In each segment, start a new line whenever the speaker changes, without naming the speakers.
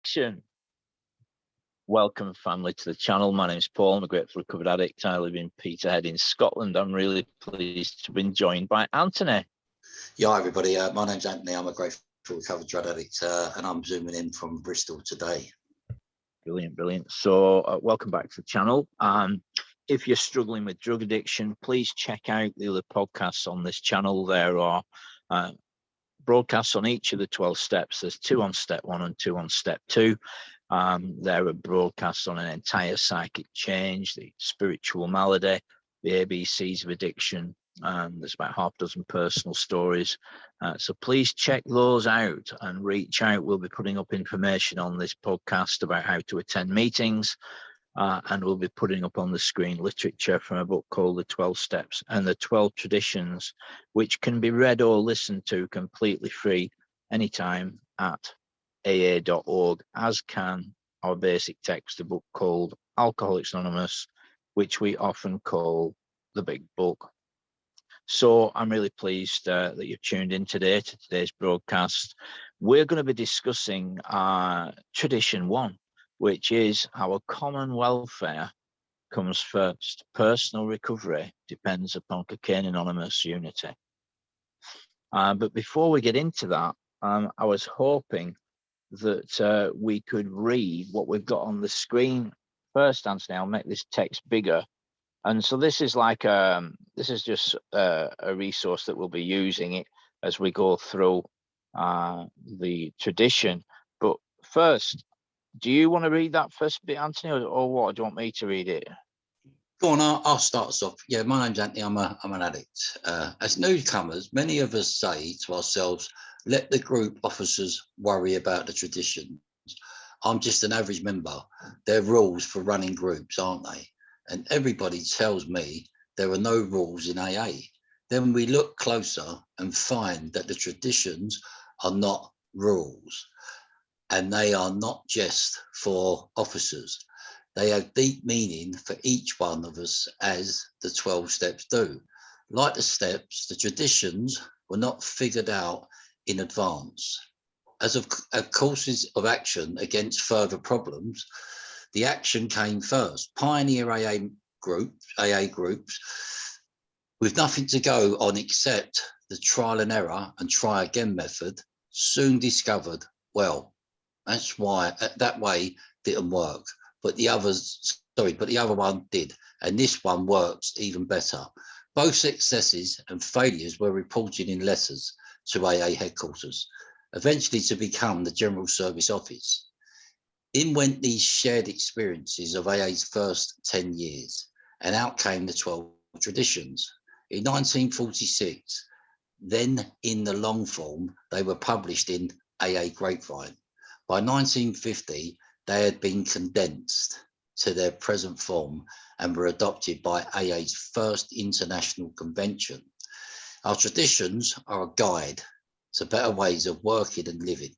Action. Welcome, family, to the channel. My name is Paul. I'm a grateful recovered addict. I live in Peterhead in Scotland. I'm really pleased to be joined by Anthony.
Yeah, hi everybody. My name's Anthony. I'm a grateful recovered drug addict, and I'm zooming in from Bristol today.
Brilliant. So welcome back to the channel. If you're struggling with drug addiction, please check out the other podcasts on this channel. There are broadcasts on each of the 12 steps. There's 2 on step 1 and 2 on step 2. There are broadcasts on an entire psychic change, the spiritual malady, the ABCs of addiction. There's about half a dozen personal stories. So please check those out and reach out. We'll be putting up information on this podcast about how to attend meetings. And we'll be putting up on the screen literature from a book called The 12 Steps and the 12 Traditions, which can be read or listened to completely free anytime at aa.org, as can our basic text, a book called Alcoholics Anonymous, which we often call the Big Book. So I'm really pleased that you've tuned in today to today's broadcast. We're going to be discussing Tradition 1, which is our common welfare comes first. Personal recovery depends upon Cocaine Anonymous unity. But before we get into that, I was hoping that we could read what we've got on the screen first, Anthony. I'll make this text bigger. And so this is like this is just a resource that we'll be using it as we go through the tradition. But first, do you want to read that first bit, Anthony, or what? Do you want me to read it?
Go on, I'll start us off. Yeah, my name's Anthony. I'm an addict. As newcomers, many of us say to ourselves, let the group officers worry about the traditions. I'm just an average member. They're rules for running groups, aren't they? And everybody tells me there are no rules in AA. Then we look closer and find that the traditions are not rules. And they are not just for officers. They have deep meaning for each one of us, as the 12 steps do. Like the steps, the traditions were not figured out in advance. As of courses of action against further problems, the action came first. Pioneer AA groups, with nothing to go on except the trial and error and try again method, soon discovered, well, that's why that way didn't work. But the other one did, and this one works even better. Both successes and failures were reported in letters to AA headquarters, eventually to become the General Service Office. In went these shared experiences of AA's first 10 years, and out came the 12 traditions. In 1946, then in the long form, they were published in AA Grapevine. By 1950, they had been condensed to their present form and were adopted by AA's first international convention. Our traditions are a guide to better ways of working and living.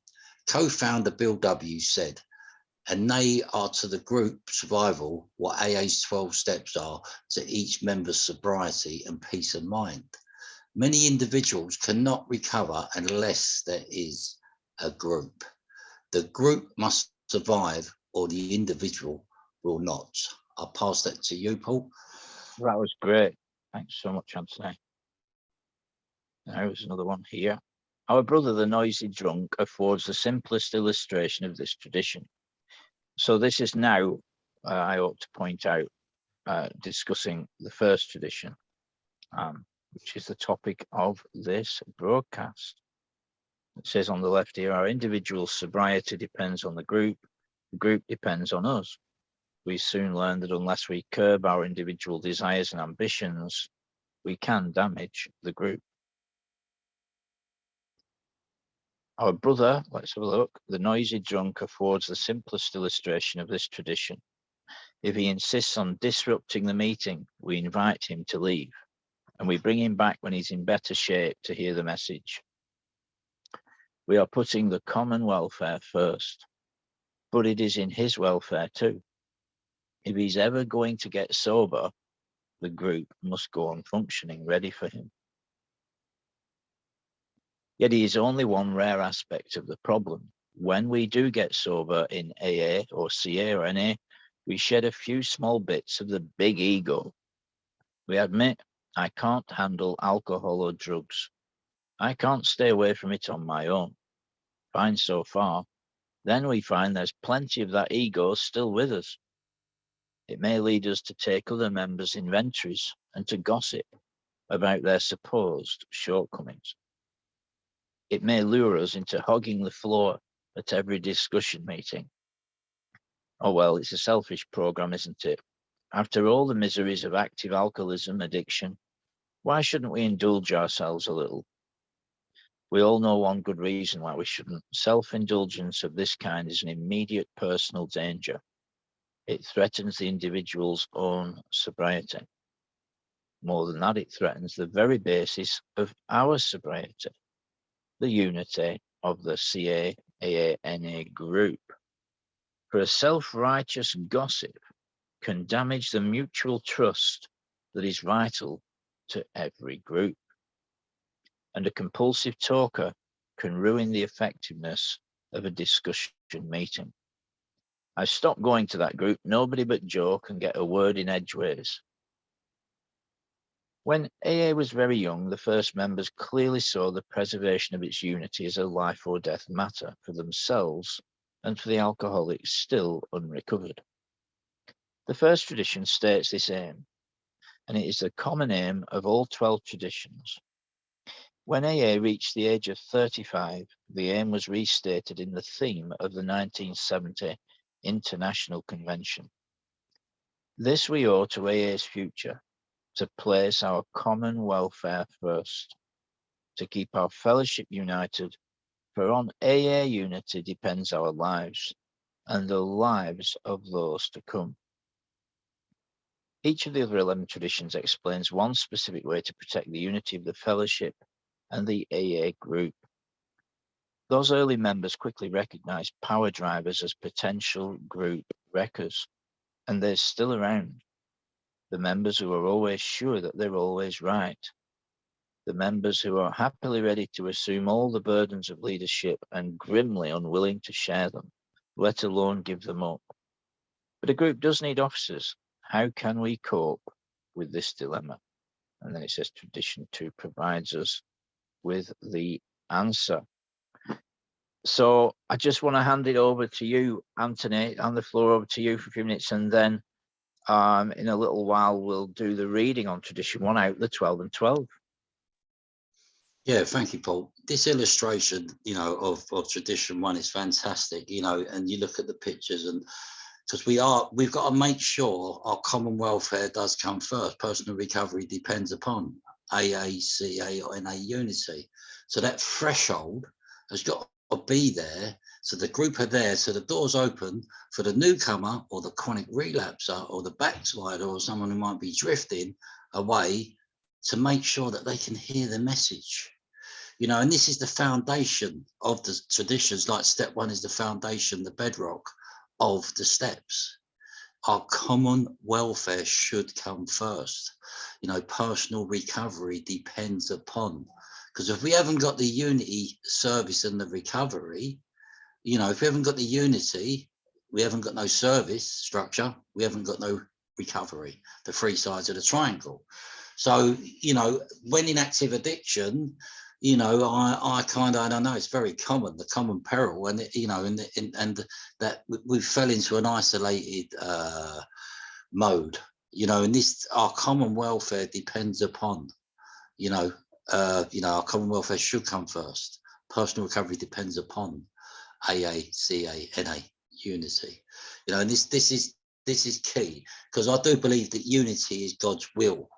Co-founder Bill W. said, and they are to the group survival what AA's 12 steps are to each member's sobriety and peace of mind. Many individuals cannot recover unless there is a group. The group must survive or the individual will not. I'll pass that to you, Paul.
That was great. Thanks so much, Anthony. There's another one here. Our brother, the noisy drunk, affords the simplest illustration of this tradition. So this is now, I ought to point out, discussing the first tradition, which is the topic of this broadcast. It says on the left here, our individual sobriety depends on the group depends on us. We soon learn that unless we curb our individual desires and ambitions, we can damage the group. Our brother, let's have a look, the noisy drunk affords the simplest illustration of this tradition. If he insists on disrupting the meeting, we invite him to leave, and we bring him back when he's in better shape to hear the message. We are putting the common welfare first, but it is in his welfare too. If he's ever going to get sober, the group must go on functioning ready for him. Yet he is only one rare aspect of the problem. when we do get sober in AA or CA or NA, we shed a few small bits of the big ego. We admit, I can't handle alcohol or drugs. I can't stay away from it on my own. Fine so far. Then we find there's plenty of that ego still with us. It may lead us to take other members' inventories and to gossip about their supposed shortcomings. It may lure us into hogging the floor at every discussion meeting. Oh well, it's a selfish program, isn't it? After all the miseries of active alcoholism addiction, why shouldn't we indulge ourselves a little? We all know one good reason why we shouldn't. Self-indulgence of this kind is an immediate personal danger. It threatens the individual's own sobriety. More than that, it threatens the very basis of our sobriety, the unity of the CA, AA, NA group. For a self-righteous gossip can damage the mutual trust that is vital to every group. And a compulsive talker can ruin the effectiveness of a discussion meeting. I stopped going to that group. Nobody but Joe can get a word in edgeways. When AA was very young, the first members clearly saw the preservation of its unity as a life or death matter for themselves and for the alcoholics still unrecovered. The first tradition states this aim, and it is the common aim of all 12 traditions. When AA reached the age of 35, the aim was restated in the theme of the 1970 International Convention. This we owe to AA's future, to place our common welfare first, to keep our fellowship united, for on AA unity depends our lives and the lives of those to come. Each of the other 11 traditions explains one specific way to protect the unity of the fellowship and the AA group. Those early members quickly recognized power drivers as potential group wreckers, and they're still around. The members who are always sure that they're always right. The members who are happily ready to assume all the burdens of leadership and grimly unwilling to share them, let alone give them up. But a group does need officers. How can we cope with this dilemma? And then it says tradition 2 provides us with the answer. So I just want to hand it over to you, Anthony, and the floor over to you for a few minutes, and then in a little while we'll do the reading on tradition 1 out the 12 and 12.
Yeah, thank you, Paul. This illustration, of tradition 1 is fantastic, and you look at the pictures, and because we've got to make sure our common welfare does come first. Personal recovery depends upon AA, CA, or NA unity. So that threshold has got to be there. So the group are there. So the door's open for the newcomer or the chronic relapser or the backslider or someone who might be drifting away to make sure that they can hear the message. And this is the foundation of the traditions. Like step 1 is the foundation, the bedrock of the steps. Our common welfare should come first. Personal recovery depends upon, because if we haven't got the unity, service, and the recovery, if we haven't got the unity, we haven't got no service structure, we haven't got no recovery, the 3 sides of the triangle. So, when in active addiction, I don't know, it's very common, the common peril, and and that we fell into an isolated mode, and this, our common welfare depends upon, our common welfare should come first. Personal recovery depends upon AA, CA, NA unity, and this is key, because I do believe that unity is God's will.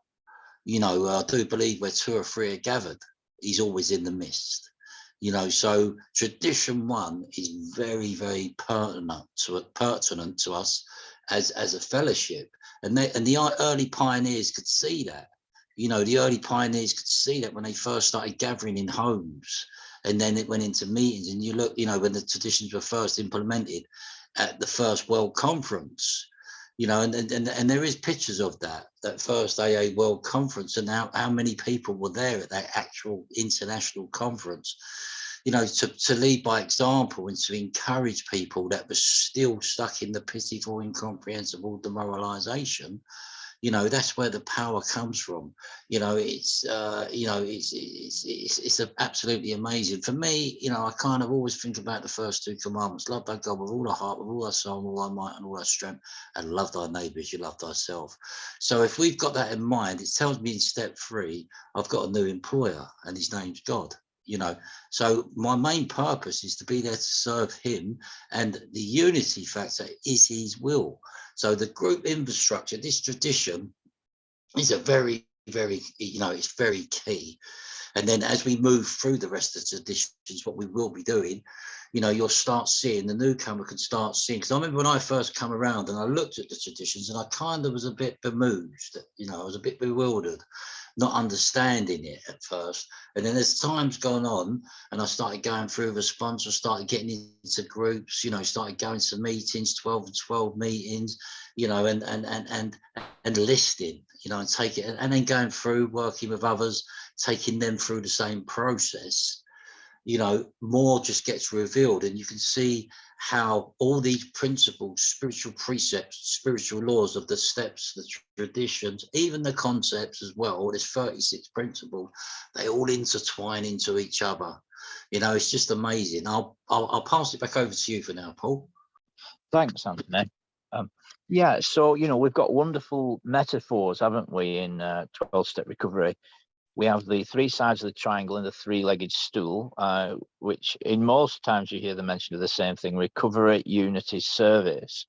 I do believe where 2 or 3 are gathered, he's always in the midst. So tradition 1 is very, very pertinent to us as a fellowship, and the early pioneers could see that. The early pioneers could see that when they first started gathering in homes, and then it went into meetings. And you look, when the traditions were first implemented at the first World Conference, and there is pictures of that first AA World Conference, and how many people were there at that actual international conference. you know, to lead by example and to encourage people that were still stuck in the pitiful, incomprehensible demoralization. You know, that's where the power comes from. You know, it's absolutely amazing. For me, you know, I kind of always think about the first two commandments: love thy God with all thy heart, with all thy soul, with all thy might, and all thy strength, and love thy neighbour as you love thyself. So if we've got that in mind, it tells me in step 3, I've got a new employer, and his name's God. You know, so my main purpose is to be there to serve him, and the unity factor is his will. So the group infrastructure, this tradition, is a very, very, you know, it's very key. And then as we move through the rest of the traditions, what we will be doing, you know, you'll start seeing, the newcomer can start seeing. Because I remember when I first come around and I looked at the traditions, and I kind of was a bit bemused, you know, I was a bit bewildered, not understanding it at first. And then as time's gone on and I started going through the sponsor, started getting into groups, you know, started going to meetings, 12 and 12 meetings, you know, and listing, you know, and take it, and then going through working with others, taking them through the same process, you know, more just gets revealed, and you can see how all these principles, spiritual precepts, spiritual laws of the steps, the traditions, even the concepts as well, there's 36 principles, they all intertwine into each other. You know, it's just amazing. I'll pass it back over to you for now, Paul.
Thanks, Anthony. Yeah, so, you know, we've got wonderful metaphors, haven't we, in 12-step recovery. We have the 3 sides of the triangle and the 3-legged stool, which in most times you hear them mention of the same thing: recovery, unity, service.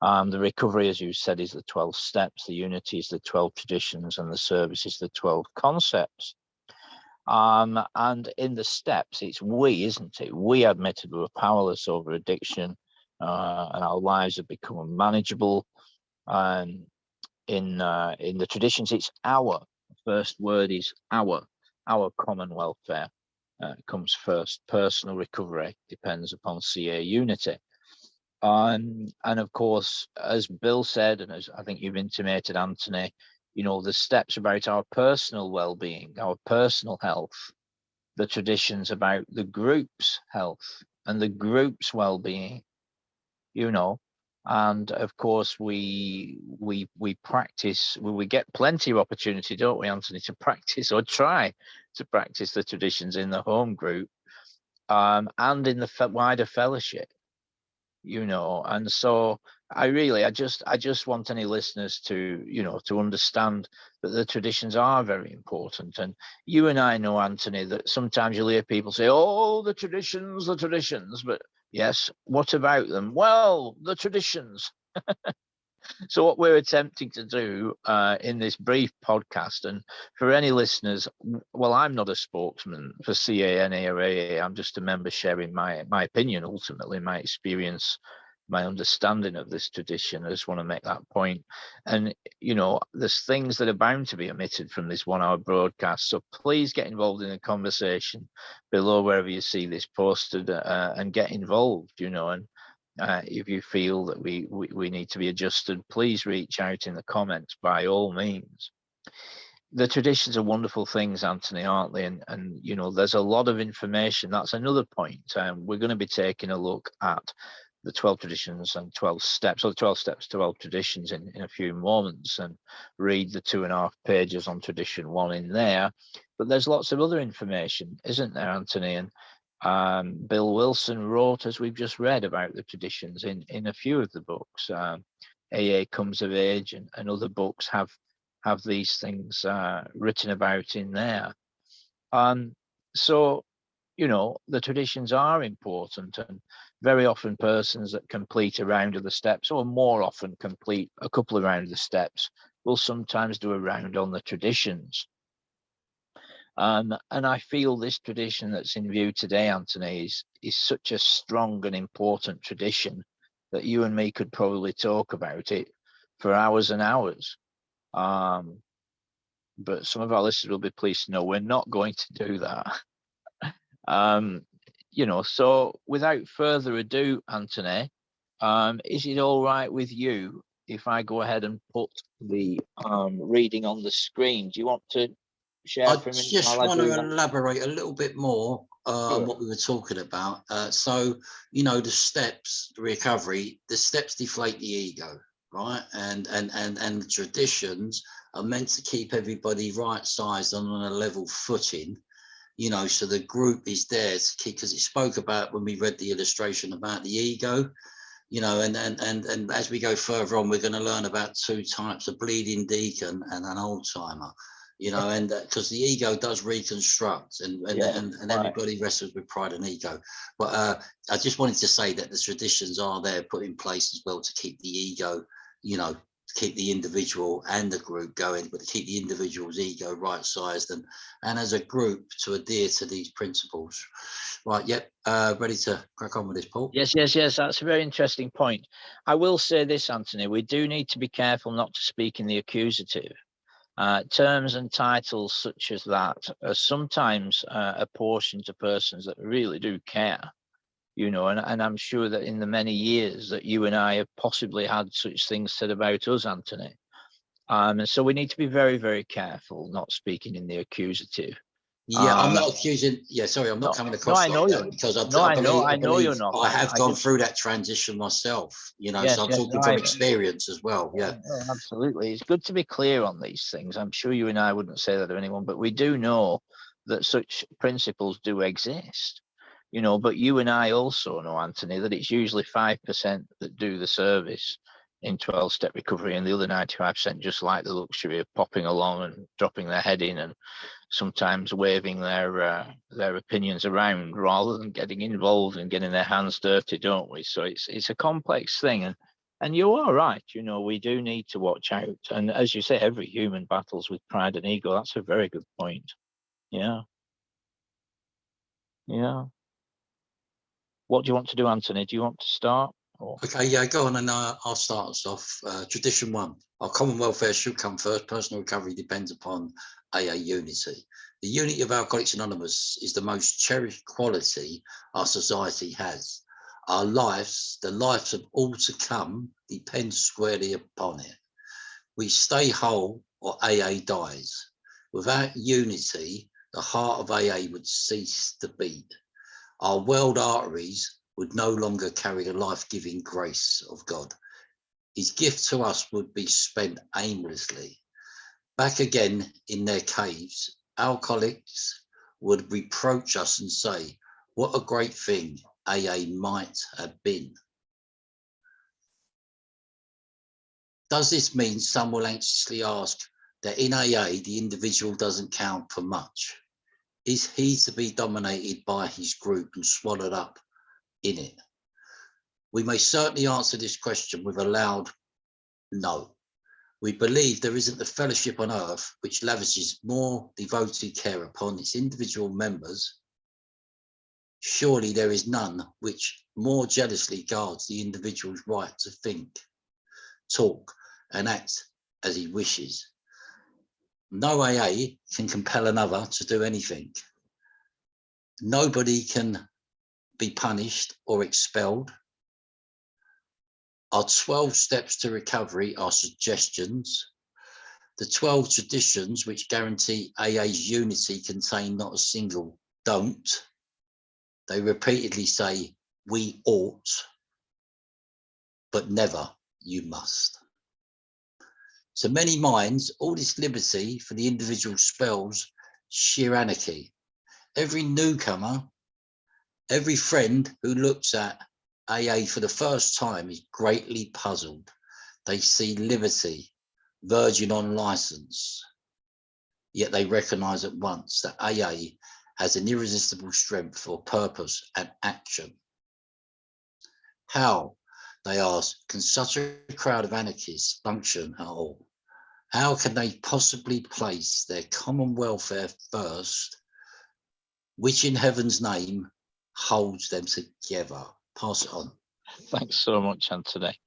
The recovery, as you said, is the 12 steps, the unity is the 12 traditions, and the service is the 12 concepts. And in the steps, it's we, isn't it? We admitted we were powerless over addiction, and our lives have become unmanageable. In the traditions, it's our. First word is our common welfare comes first. Personal recovery depends upon CA unity. And of course, as Bill said, and as I think you've intimated, Anthony, you know, the steps about our personal well-being, our personal health, the traditions about the group's health and the group's well-being, you know. And of course, we practice. We get plenty of opportunity, don't we, Anthony, to practice or try to practice the traditions in the home group, and in the wider fellowship, you know. And so I just want any listeners to, you know, to understand that the traditions are very important. And you and I know, Anthony, that sometimes you'll hear people say, oh, the traditions, but yes, what about them? Well, the traditions. So what we're attempting to do in this brief podcast, and for any listeners, well, I'm not a spokesman for CANA or AA. I'm just a member sharing my opinion, ultimately, my experience, my understanding of this tradition. I just want to make that point. And, you know, there's things that are bound to be omitted from this 1-hour broadcast. So please get involved in the conversation below wherever you see this posted, and get involved, you know. And if you feel that we need to be adjusted, please reach out in the comments by all means. The traditions are wonderful things, Anthony, aren't they? And you know, there's a lot of information. That's another point. We're going to be taking a look at the 12 traditions and 12 steps, or the 12 steps, 12 traditions in a few moments, and read the 2.5 pages on tradition 1 in there. But there's lots of other information, isn't there, Anthony? And Bill Wilson wrote, as we've just read, about the traditions in a few of the books. AA Comes of Age and other books have these things written about in there. So, you know, the traditions are important, and very often persons that complete a round of the steps, or more often complete a couple of rounds of the steps, will sometimes do a round on the traditions. And I feel this tradition that's in view today, Anthony, is such a strong and important tradition that you and me could probably talk about it for hours and hours. But some of our listeners will be pleased to know we're not going to do that. You know, so without further ado, Anthony, is it all right with you if I go ahead and put the reading on the screen? Do you want to share
I
for a minute?
just want to elaborate a little bit more on what we were talking about. So, you know, the steps, recovery, the steps deflate the ego, right? And the traditions are meant to keep everybody right sized and on a level footing, you know, so the group is there to keep, because it spoke about when we read the illustration about the ego, you know, and as we go further on, we're going to learn about two types, a bleeding deacon and an old timer, you know, and because the ego does reconstruct and everybody wrestles with pride and ego. But I just wanted to say that the traditions are there put in place as well to keep the ego, you know, to keep the individual and the group going, but to keep the individual's ego right sized and as a group to adhere to these principles. Right, yep, ready to crack on with this, Paul?
Yes, that's a very interesting point. I will say this, Anthony, we do need to be careful not to speak in the accusative. Terms and titles such as that are sometimes apportioned to persons that really do care, you know, and I'm sure that in the many years that you and I have possibly had such things said about us, Anthony. And so we need to be very, very careful not speaking in the accusative.
Yeah, I'm not accusing. Yeah, sorry, I'm not coming across like that because I believe
you're not.
I have gone through that transition myself, you know, so I'm talking from experience as well. Yeah,
absolutely. It's good to be clear on these things. I'm sure you and I wouldn't say that to anyone, but we do know that such principles do exist, you know, but you and I also know, Anthony, that it's usually 5% that do the service in 12-step recovery and the other 95% just like the luxury of popping along and dropping their head in and sometimes waving their opinions around rather than getting involved and getting their hands dirty, don't we? So it's a complex thing, and you are right. You know, we do need to watch out. And as you say, every human battles with pride and ego. That's a very good point. Yeah. What do you want to do, Anthony? Do you want to start? Or?
Okay, yeah, go on, and I'll start us off. Tradition 1: our common welfare should come first. Personal recovery depends upon AA unity. The unity of Alcoholics Anonymous is the most cherished quality our society has. Our lives, the lives of all to come, depend squarely upon it. We stay whole or AA dies. Without unity, the heart of AA would cease to beat. Our world arteries would no longer carry the life-giving grace of God. His gift to us would be spent aimlessly. Back again in their caves, alcoholics would reproach us and say, what a great thing AA might have been. Does this mean some will anxiously ask that in AA, the individual doesn't count for much? Is he to be dominated by his group and swallowed up in it? We may certainly answer this question with a loud no. We believe there isn't a fellowship on earth which lavishes more devoted care upon its individual members. Surely there is none which more jealously guards the individual's right to think, talk, and act as he wishes. No AA can compel another to do anything. Nobody can be punished or expelled. Our 12 steps to recovery are suggestions. The 12 traditions which guarantee AA's unity contain not a single don't. They repeatedly say, we ought, but never, you must. To many minds, all this liberty for the individual spells sheer anarchy. Every newcomer, every friend who looks at AA for the first time is greatly puzzled. They see liberty verging on license, yet they recognize at once that AA has an irresistible strength for purpose and action. How, they ask, can such a crowd of anarchists function at all? How can they possibly place their common welfare first, which in heaven's name holds them together? Pass it on.
Thanks so much, Anthony.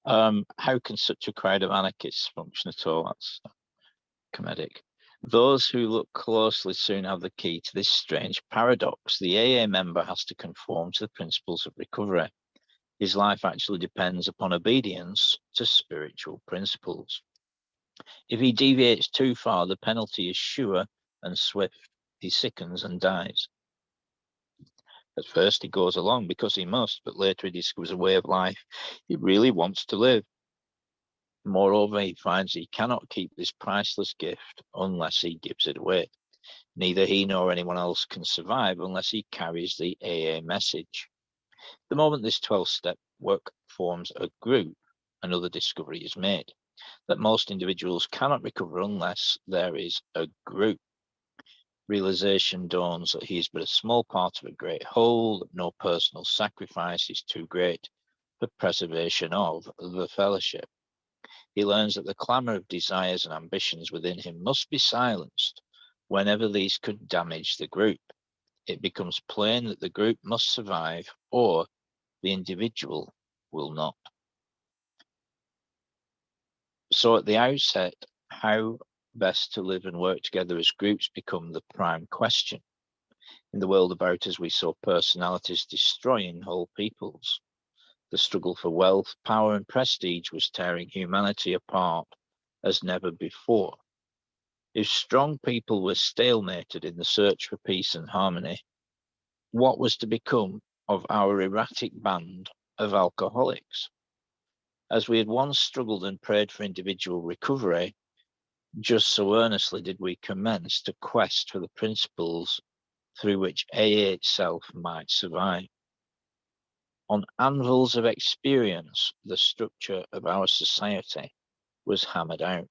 How can such a crowd of anarchists function at all? That's comedic. Those who look closely soon have the key to this strange paradox. The AA member has to conform to the principles of recovery. His life actually depends upon obedience to spiritual principles. If he deviates too far, the penalty is sure and swift. He sickens and dies. At first, he goes along because he must, but later he discovers a way of life he really wants to live. Moreover, he finds he cannot keep this priceless gift unless he gives it away. Neither he nor anyone else can survive unless he carries the AA message. The moment this 12-step work forms a group, another discovery is made, that most individuals cannot recover unless there is a group. Realization dawns that he is but a small part of a great whole, that no personal sacrifice is too great for preservation of the fellowship. He learns that the clamour of desires and ambitions within him must be silenced whenever these could damage the group. It becomes plain that the group must survive or the individual will not. So at the outset, how best to live and work together as groups become the prime question. In the world about us, we saw personalities destroying whole peoples. The struggle for wealth, power, and prestige was tearing humanity apart as never before. If strong people were stalemated in the search for peace and harmony, what was to become of our erratic band of alcoholics? As we had once struggled and prayed for individual recovery, just so earnestly did we commence to quest for the principles through which AA itself might survive. On anvils of experience, the structure of our society was hammered out.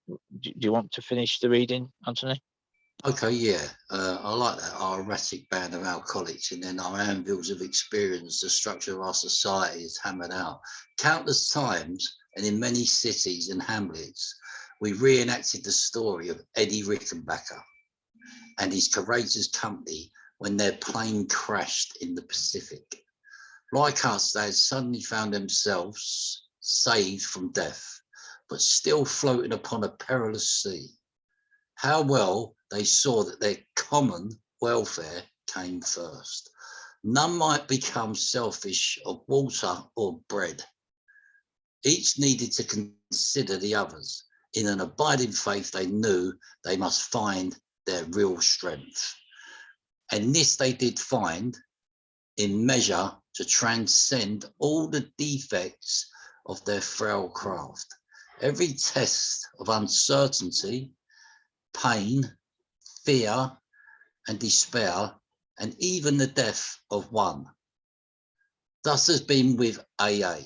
Do you want to finish the reading, Anthony?
Okay, yeah, I like that. Our erratic band of alcoholics, and then our anvils of experience, the structure of our society is hammered out. Countless times, and in many cities and hamlets, we reenacted the story of Eddie Rickenbacker and his courageous company when their plane crashed in the Pacific. Like us, they had suddenly found themselves saved from death, but still floating upon a perilous sea. How well they saw that their common welfare came first. None might become selfish of water or bread. Each needed to consider the others. In an abiding faith, they knew they must find their real strength. And this they did find in measure to transcend all the defects of their frail craft. Every test of uncertainty, pain, fear, and despair, and even the death of one. Thus has been with AA.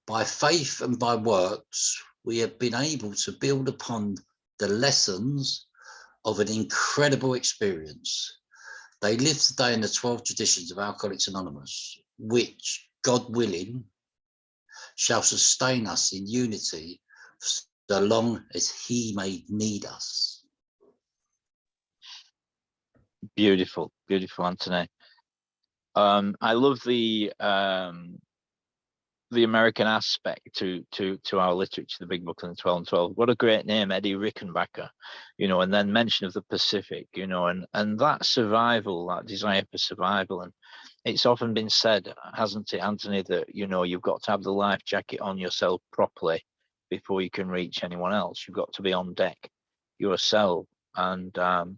By faith and by works, we have been able to build upon the lessons of an incredible experience. They live today in the 12 traditions of Alcoholics Anonymous, which, God willing, shall sustain us in unity so long as He may need us.
Beautiful, beautiful, Anthony. I love the American aspect to our literature, the Big Book and the 12 and 12. What a great name, Eddie Rickenbacker, and then mention of the Pacific, and that survival, that desire for survival. And it's often been said, hasn't it, Anthony, that, you've got to have the life jacket on yourself properly before you can reach anyone else. You've got to be on deck yourself. And, I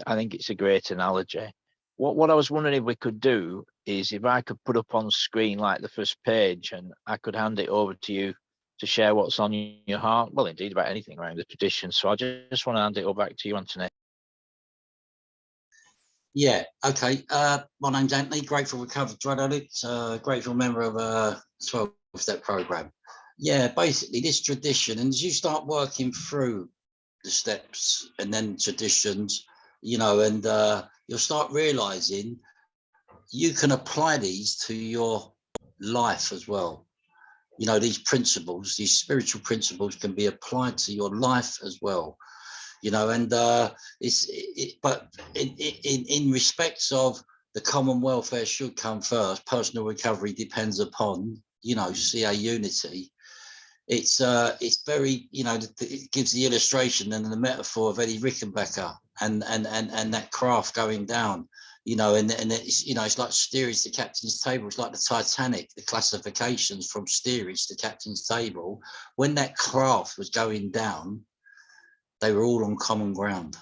think it's a great analogy. What I was wondering if we could do is if I could put up on screen like the first page and I could hand it over to you to share what's on your heart. Well, indeed, about anything around the tradition. So I just want to hand it all back to you, Anthony.
Yeah, okay. My name's Anthony, grateful recovered drug addict, grateful member of a 12-step program. Yeah, basically this tradition, and as you start working through the steps and then traditions, and you'll start realizing you can apply these to your life as well. These principles, these spiritual principles can be applied to your life as well. And but in respects of the common welfare should come first, personal recovery depends upon, CA unity. It's very, it gives the illustration and the metaphor of Eddie Rickenbacker and that craft going down, and it's, it's like steerage to captain's table. It's like the Titanic, the classifications from steerage to captain's table. When that craft was going down, they were all on common ground.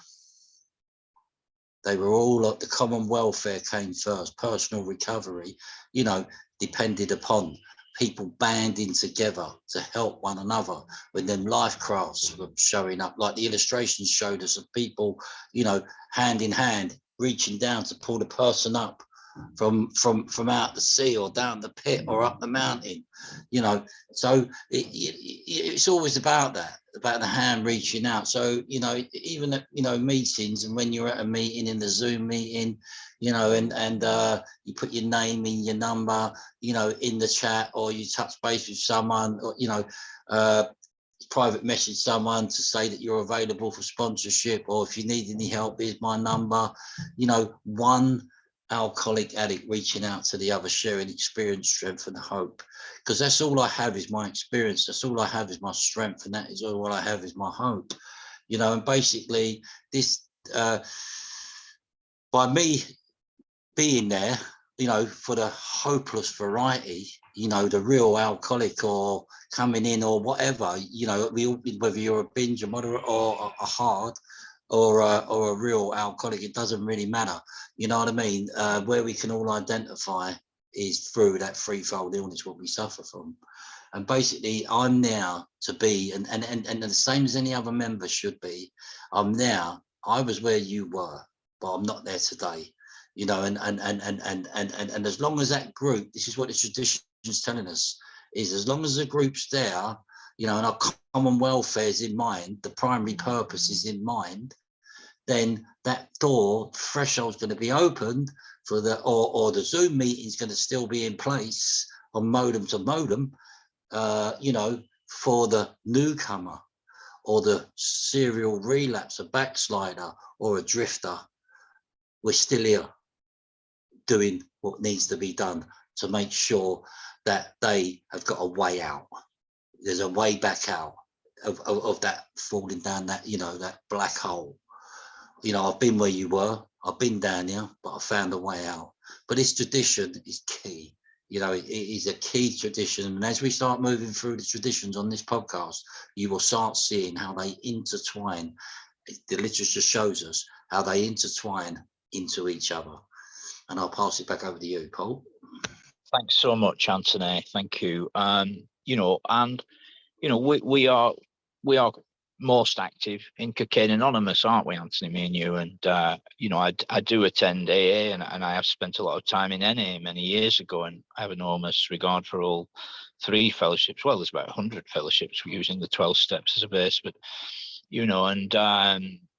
They were all like the common welfare came first. Personal recovery, you know, depended upon people banding together to help one another when them life crafts were showing up, like the illustrations showed us of people, you know, hand in hand, reaching down to pull the person up from out the sea or down the pit or up the mountain, you know. So it's always about that, about the hand reaching out. So, you know, even at, you know, meetings, and when you're at a meeting, in the Zoom meeting, you know, and you put your name in, your number, you know, in the chat, or you touch base with someone, or, you know, private message someone to say that you're available for sponsorship, or if you need any help, here's my number. You know, one alcoholic addict reaching out to the other, sharing experience, strength and hope, because that's all I have is my experience, that's all I have is my strength, and that is all I have is my hope, you know. And basically this by me being there, you know, for the hopeless variety, you know, the real alcoholic or coming in or whatever, you know, whether you're a binge, a moderate, or a hard, or a real alcoholic, it doesn't really matter. You know what I mean? Where we can all identify is through that threefold illness, what we suffer from. And basically, I'm now to be, and the same as any other member should be, I'm now, I was where you were, but I'm not there today. You know, and as long as that group, this is what the tradition is telling us, is as long as the group's there, you know, and our common welfare is in mind, the primary purpose is in mind, then that door threshold is going to be opened for the, or the Zoom meeting is going to still be in place on modem to modem, you know, for the newcomer or the serial relapse, a backslider or a drifter. We're still here doing what needs to be done to make sure that they have got a way out. There's a way back out of that falling down that, you know, that black hole. You know, I've been where you were, I've been down here, but I found a way out. But this tradition is key. You know, it is a key tradition. And as we start moving through the traditions on this podcast, you will start seeing how they intertwine. The literature shows us how they intertwine into each other. And I'll pass it back over to you, Paul.
Thanks so much, Anthony. Thank you. You know, and you know, we are most active in Cocaine Anonymous, aren't we, Anthony? Me and you. And you know, I do attend AA, and I have spent a lot of time in NA many years ago, and I have enormous regard for all three fellowships. Well, there's about 100 fellowships. We're using the 12 steps as a base, but you know, and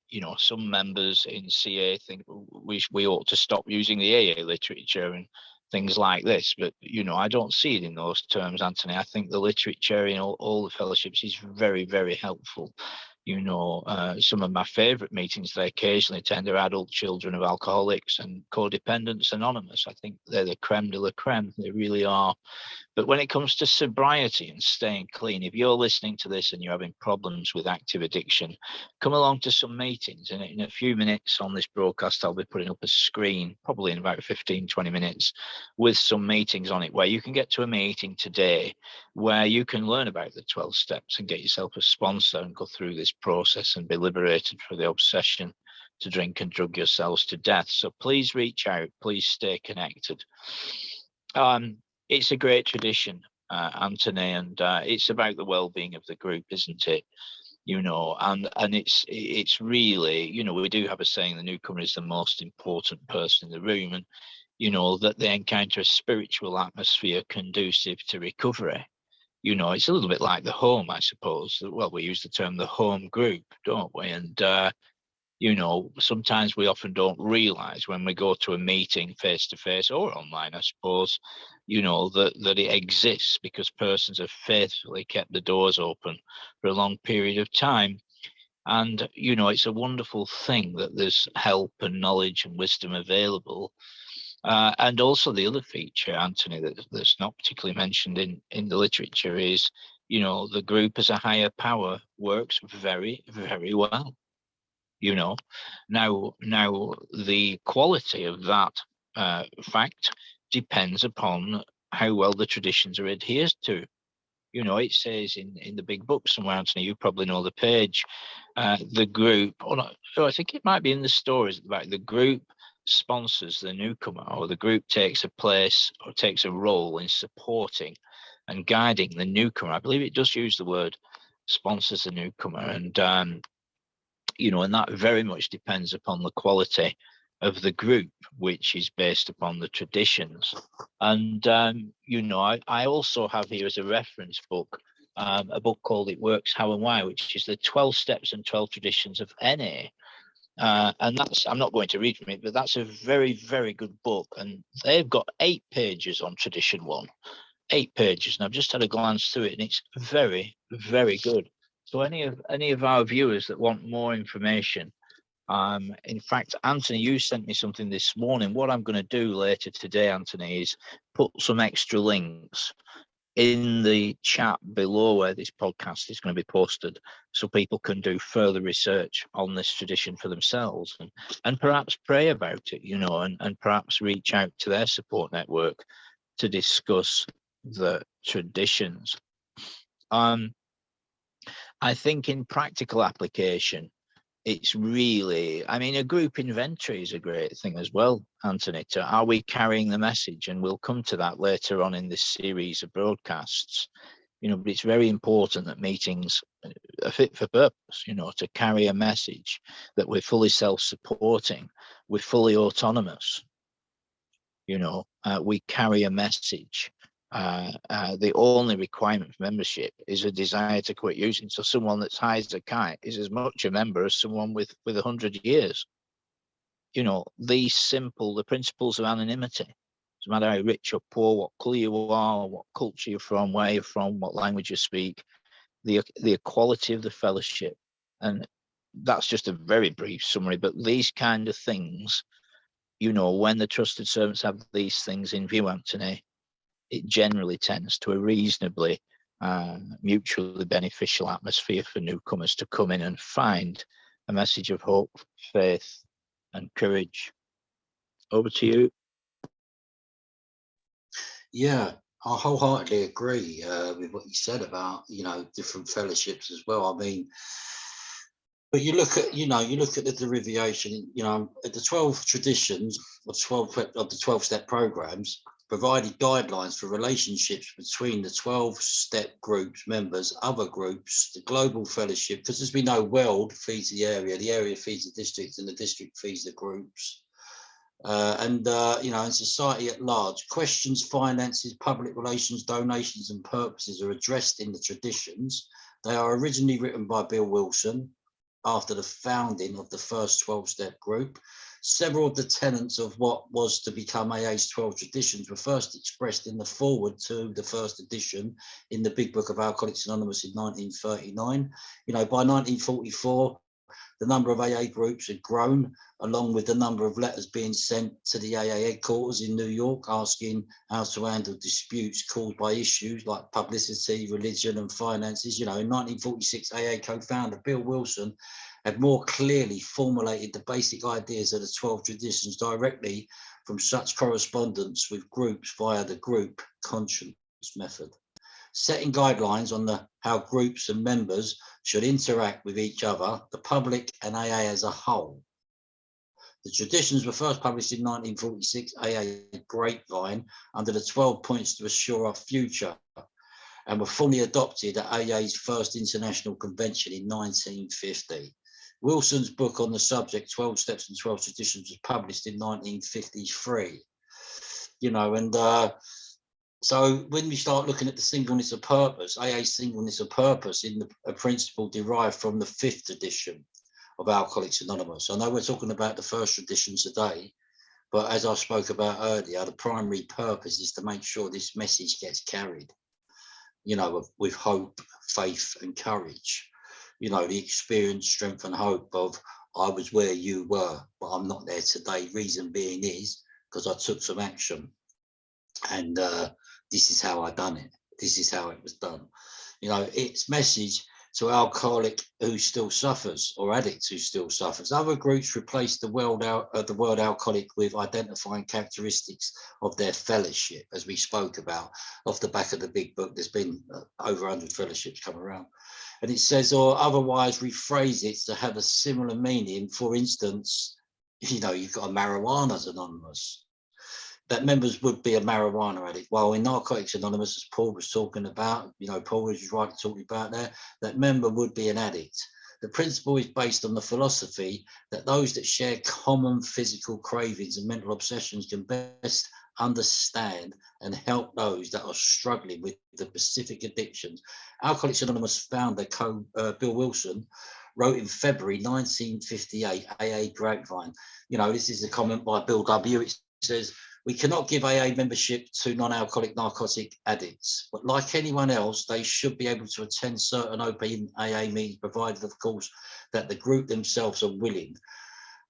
you know, some members in CA think we ought to stop using the AA literature and things like this, but you know, I don't see it in those terms, Anthony. I think the literature in all the fellowships is very, very helpful. You know, some of my favorite meetings that I occasionally attend are Adult Children of Alcoholics and Codependents Anonymous. I think they're the creme de la creme. They really are. But when it comes to sobriety and staying clean, if you're listening to this and you're having problems with active addiction, come along to some meetings. And in a few minutes on this broadcast, I'll be putting up a screen, probably in about 15, 20 minutes, with some meetings on it, where you can get to a meeting today where you can learn about the 12 steps and get yourself a sponsor and go through this process and be liberated from the obsession to drink and drug yourselves to death. So please reach out, please stay connected. It's a great tradition, Anthony, and it's about the well-being of the group, isn't it? You know, and it's really, you know, we do have a saying, the newcomer is the most important person in the room, and you know, that they encounter a spiritual atmosphere conducive to recovery. You know, it's a little bit like the home, I suppose. Well, we use the term the home group, don't we? And you know, sometimes we often don't realize when we go to a meeting face to face or online, I suppose, you know, that it exists because persons have faithfully kept the doors open for a long period of time. And, you know, it's a wonderful thing that there's help and knowledge and wisdom available. And also the other feature, Anthony, that's not particularly mentioned in the literature is, you know, the group as a higher power works very, very well. You know, now the quality of that fact depends upon how well the traditions are adhered to. You know, it says in the big book somewhere, Anthony, you probably know the page, the group, or not, so I think it might be in the stories at the back, the group sponsors the newcomer, or the group takes a place or takes a role in supporting and guiding the newcomer. I believe it does use the word sponsors the newcomer. And you know, and that very much depends upon the quality of the group, which is based upon the traditions. And you know, I also have here as a reference book a book called It Works How and Why, which is the 12 steps and 12 traditions of NA. And that's, I'm not going to read from it, but that's a very, very good book. And they've got 8 pages on tradition 1, 8 pages. And I've just had a glance through it, and it's very, very good. So any of our viewers that want more information, in fact, Anthony, you sent me something this morning. What I'm going to do later today, Anthony, is put some extra links in the chat below where this podcast is going to be posted, so people can do further research on this tradition for themselves, and perhaps pray about it, you know, and perhaps reach out to their support network to discuss the traditions. I think in practical application, it's really, I mean, a group inventory is a great thing as well, Anthony. Are we carrying the message? And we'll come to that later on in this series of broadcasts. You know, but it's very important that meetings are fit for purpose, you know, to carry a message that we're fully self-supporting, we're fully autonomous. You know, we carry a message. The only requirement for membership is a desire to quit using. So someone that's high as a kite is as much a member as someone with 100 years. You know, the principles of anonymity. Doesn't matter how rich or poor, what colour you are, what culture you're from, where you're from, what language you speak, the equality of the fellowship. And that's just a very brief summary, but these kind of things, you know, when the trusted servants have these things in view, Anthony, it generally tends to a reasonably mutually beneficial atmosphere for newcomers to come in and find a message of hope, faith, and courage. Over to you.
Yeah, I wholeheartedly agree with what you said about, you know, different fellowships as well. I mean, but you look at, you know, you look at the derivation, you know, at the 12 traditions of 12 of the 12-step programs provided guidelines for relationships between the 12-step groups members, other groups, the global fellowship, because as we know, world feeds the area feeds the district, and the district feeds the groups. You know, in society at large, questions, finances, public relations, donations, and purposes are addressed in the traditions. They are originally written by Bill Wilson after the founding of the first 12-step group. Several of the tenets of what was to become AA's 12 traditions were first expressed in the foreword to the first edition in the Big Book of Alcoholics Anonymous in 1939. You know, by 1944, the number of AA groups had grown, along with the number of letters being sent to the AA headquarters in New York asking how to handle disputes caused by issues like publicity, religion, and finances. You know, in 1946, AA co-founder Bill Wilson had more clearly formulated the basic ideas of the 12 traditions directly from such correspondence with groups via the group conscience method, setting guidelines on how groups and members should interact with each other, the public, and AA as a whole. The traditions were first published in 1946, AA Grapevine, under the 12 points to assure our future, and were formally adopted at AA's first international convention in 1950. Wilson's book on the subject, 12 Steps and 12 Traditions, was published in 1953. You know, and so when we start looking at the singleness of purpose, AA's singleness of purpose in a principle derived from the 5th edition of Alcoholics Anonymous. I know we're talking about the first tradition today, but as I spoke about earlier, the primary purpose is to make sure this message gets carried, you know, with hope, faith, and courage. You know, the experience, strength, and hope of, I was where you were, but I'm not there today. Reason being is because I took some action, and this is how I done it. This is how it was done. You know, its message to alcoholic who still suffers or addict who still suffers. Other groups replace the word alcoholic with identifying characteristics of their fellowship, as we spoke about off the back of the big book. There's been over 100 fellowships come around. And it says, or otherwise rephrase it to have a similar meaning. For instance, you've got a Marijuana's Anonymous. That members would be a marijuana addict. While in Narcotics Anonymous, as Paul was talking about, Paul was right to talk about there, that member would be an addict. The principle is based on the philosophy that those that share common physical cravings and mental obsessions can best understand and help those that are struggling with the specific addictions. Alcoholics Anonymous founder Bill Wilson wrote in February 1958, AA Grapevine. This is a comment by Bill W. It says, "We cannot give AA membership to non-alcoholic narcotic addicts, but like anyone else, they should be able to attend certain open AA meetings, provided, of course, that the group themselves are willing.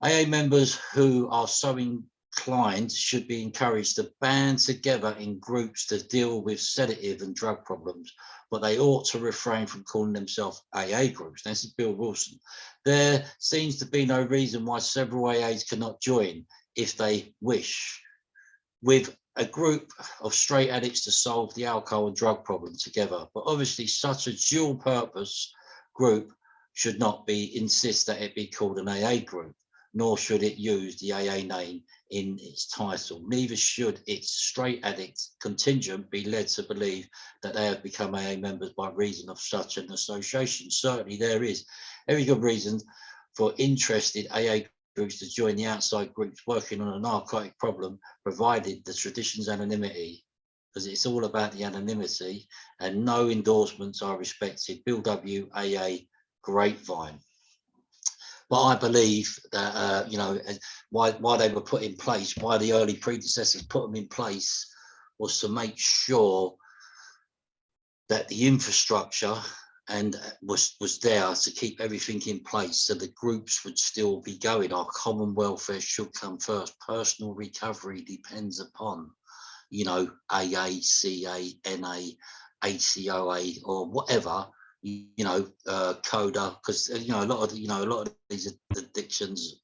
AA members who are so inclined should be encouraged to band together in groups to deal with sedative and drug problems, but they ought to refrain from calling themselves AA groups." This is Bill Wilson. "There seems to be no reason why several AAs cannot join if they wish, with a group of straight addicts to solve the alcohol and drug problem together. But obviously such a dual purpose group should not insist that it be called an AA group, nor should it use the AA name in its title. Neither should its straight addict contingent be led to believe that they have become AA members by reason of such an association. Certainly there is every good reason for interested AA groups to join the outside groups working on a narcotic problem, provided the tradition's anonymity, because it's all about the anonymity, and no endorsements are respected. Bill W, AA Grapevine." But I believe that why they were put in place, why the early predecessors put them in place, was to make sure that the infrastructure was there to keep everything in place, so the groups would still be going. Our common welfare should come first. Personal recovery depends upon, AA, CA, NA, ACOA, or whatever, CODA, because a lot of these addictions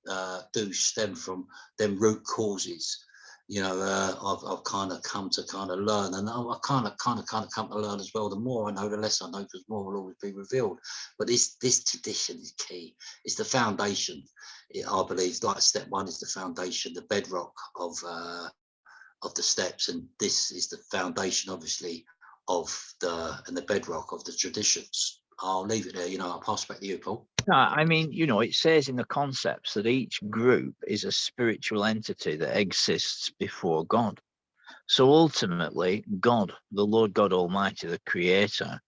do stem from them root causes. I've kind of come to learn, and I kind of come to learn as well. The more I know, the less I know, because more will always be revealed. But this tradition is key. It's the foundation. I believe, like step one is the foundation, the bedrock of the steps, and this is the foundation, obviously, of the bedrock of the traditions. I'll leave it there. I'll pass back to you, Paul.
I mean, it says in the concepts that each group is a spiritual entity that exists before God. So ultimately, God, the Lord God Almighty, the Creator,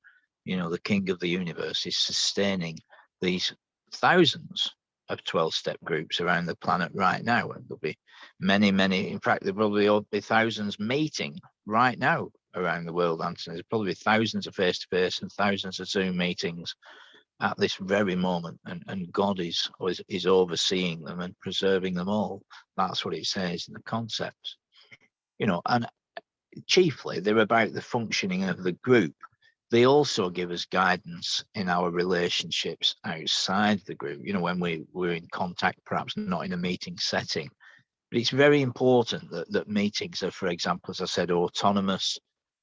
the King of the universe, is sustaining these thousands of 12-step groups around the planet right now. And there'll be many, in fact, there'll probably be thousands meeting right now around the world, Anthony. There's probably thousands of face-to-face and thousands of Zoom meetings at this very moment, and God is overseeing them and preserving them all. That's what it says in the concepts. And chiefly they're about the functioning of the group. They also give us guidance in our relationships outside the group, when we're in contact, perhaps not in a meeting setting. But it's very important that meetings are, for example, as I said, autonomous,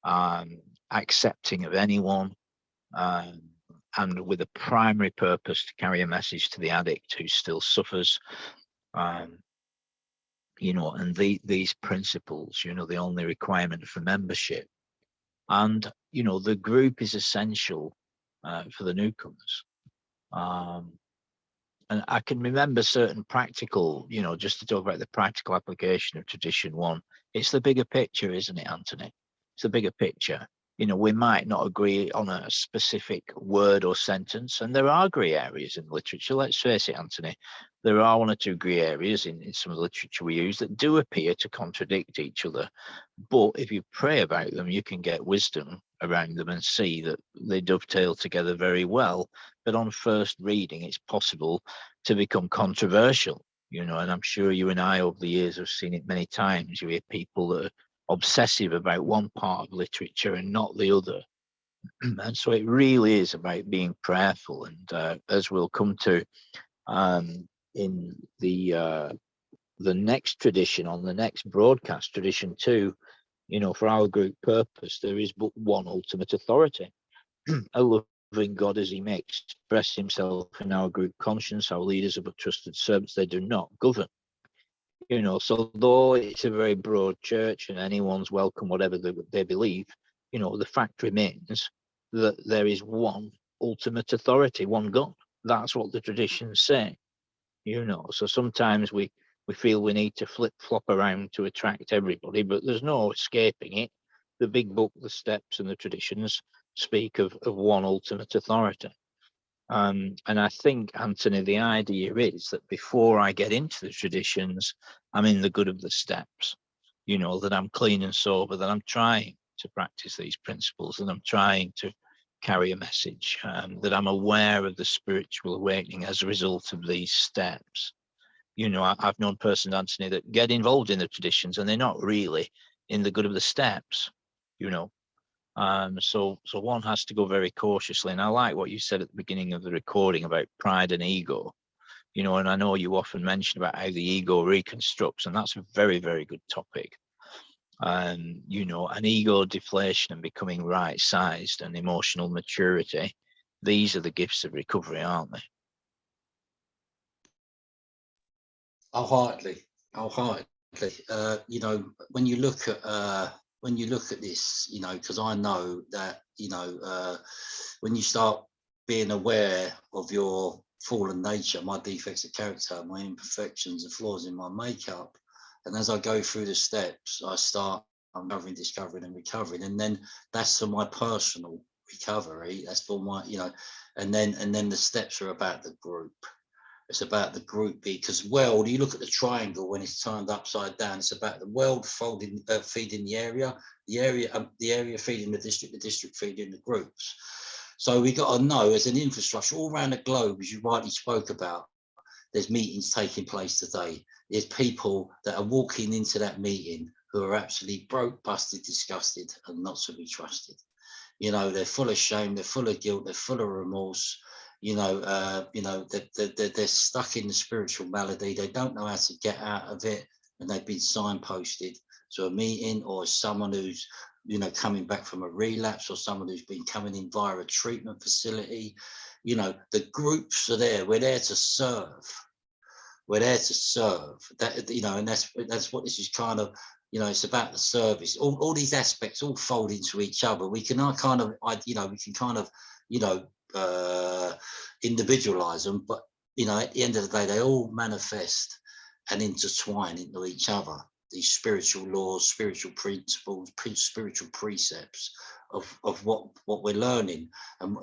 accepting of anyone, and with a primary purpose to carry a message to the addict who still suffers. And these principles, the only requirement for membership. And, the group is essential for the newcomers. And I can remember certain practical, just to talk about the practical application of tradition one, it's the bigger picture, isn't it, Anthony? It's the bigger picture. We might not agree on a specific word or sentence, and there are grey areas in literature. Let's face it, Anthony, there are one or two grey areas in some of the literature we use that do appear to contradict each other. But if you pray about them, you can get wisdom around them and see that they dovetail together very well. But on first reading, it's possible to become controversial, and I'm sure you and I over the years have seen it many times. You hear people that are obsessive about one part of literature and not the other. And so it really is about being prayerful. And as we'll come to in the next tradition, on the next broadcast, tradition 2, for our group purpose, there is but one ultimate authority, a loving God as he may express himself in our group conscience. Our leaders are but trusted servants, they do not govern. So though it's a very broad church and anyone's welcome, whatever they believe, the fact remains that there is one ultimate authority, one God. That's what the traditions say. So sometimes we feel we need to flip-flop around to attract everybody, but there's no escaping it. The big book, the steps, and the traditions speak of one ultimate authority. And I think, Anthony, the idea is that before I get into the traditions, I'm in the good of the steps, that I'm clean and sober, that I'm trying to practice these principles, that I'm trying to carry a message, that I'm aware of the spiritual awakening as a result of these steps. I've known persons, Anthony, that get involved in the traditions and they're not really in the good of the steps, So one has to go very cautiously. And I like what you said at the beginning of the recording about pride and ego, and I know you often mention about how the ego reconstructs, and that's a very, very good topic. And an ego deflation and becoming right-sized and emotional maturity, these are the gifts of recovery, aren't they?
Wholeheartedly. When you look at this, because I know that, when you start being aware of your fallen nature, my defects of character, my imperfections, the flaws in my makeup, and as I go through the steps, I start uncovering, discovering, and recovering, and then that's for my personal recovery. That's for my, and then the steps are about the group. It's about the group, because world, you look at the triangle when it's turned upside down, it's about the world feeding the area feeding the district feeding the groups. So we got to know, as an infrastructure all around the globe, as you rightly spoke about, there's meetings taking place today. There's people that are walking into that meeting who are absolutely broke, busted, disgusted, and not to be trusted. They're full of shame, they're full of guilt, they're full of remorse. They're stuck in the spiritual malady. They don't know how to get out of it, and they've been signposted to a meeting, or someone who's coming back from a relapse, or someone who's been coming in via a treatment facility. The groups are there. We're there to serve. We're there to serve. That, and that's what this is kind of. It's about the service. All these aspects all fold into each other. We can individualize them, but at the end of the day, they all manifest and intertwine into each other. These spiritual laws, spiritual principles, spiritual precepts of what we're learning, and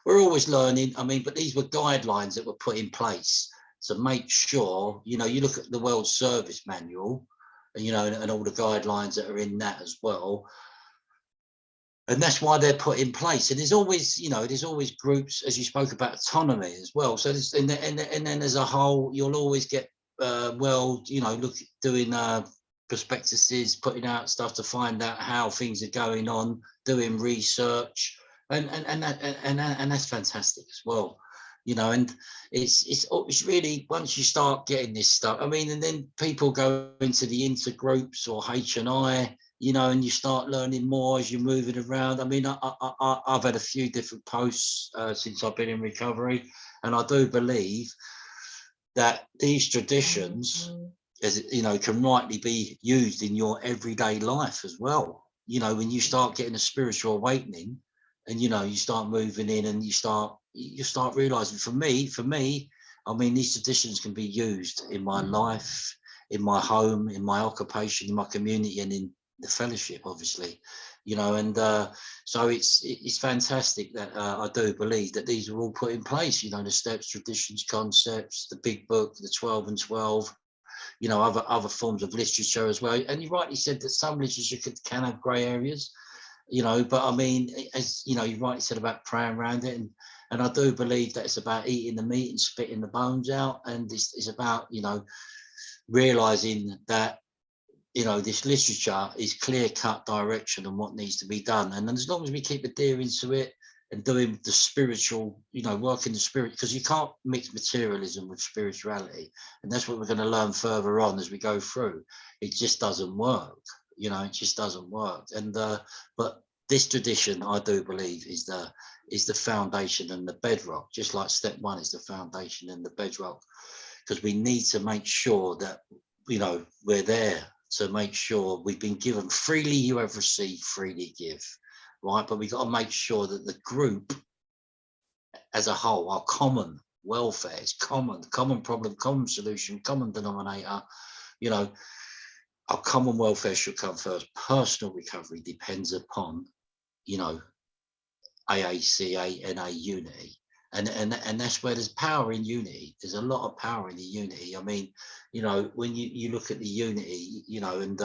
we're always learning. But these were guidelines that were put in place to make sure. You look at the World Service Manual, and all the guidelines that are in that as well. And that's why they're put in place. And there's always groups, as you spoke about, autonomy as well. So and then as a whole, you'll always get doing prospectuses, putting out stuff to find out how things are going on, doing research, and that's fantastic as well. And it's really, once you start getting this stuff, and then people go into the intergroups or H&I, and you start learning more as you're moving around. I've had a few different posts since I've been in recovery, and I do believe that these traditions, can rightly be used in your everyday life as well. When you start getting a spiritual awakening, and you start moving in, and you start realizing, for me, these traditions can be used in my life, in my home, in my occupation, in my community, and in the fellowship, obviously. So it's fantastic that I do believe that these are all put in place. The steps, traditions, concepts, the big book, the 12 and 12. Other forms of literature as well. And you rightly said that some literature can have grey areas. But as you rightly said about praying around it, and I do believe that it's about eating the meat and spitting the bones out, and it's about realizing that you know, this literature is clear-cut direction on what needs to be done. And as long as we keep adhering to it and doing the spiritual, you know, working the spirit, because you can't mix materialism with spirituality. And that's what we're going to learn further on as we go through. It just doesn't work. You know, it just doesn't work. And but this tradition, I do believe, is the foundation and the bedrock, just like step one is the foundation and the bedrock, because we need to make sure that, you know, we're there to make sure we've been given freely. You have received, freely give, right? But we've got to make sure that the group as a whole, our common welfare is common problem, common solution, common denominator. You know, our common welfare should come first. Personal recovery depends upon, you know, AACA, NA unity. And that's where there's power in unity. There's a lot of power in the unity. I mean, you know, when you look at the unity, you know, and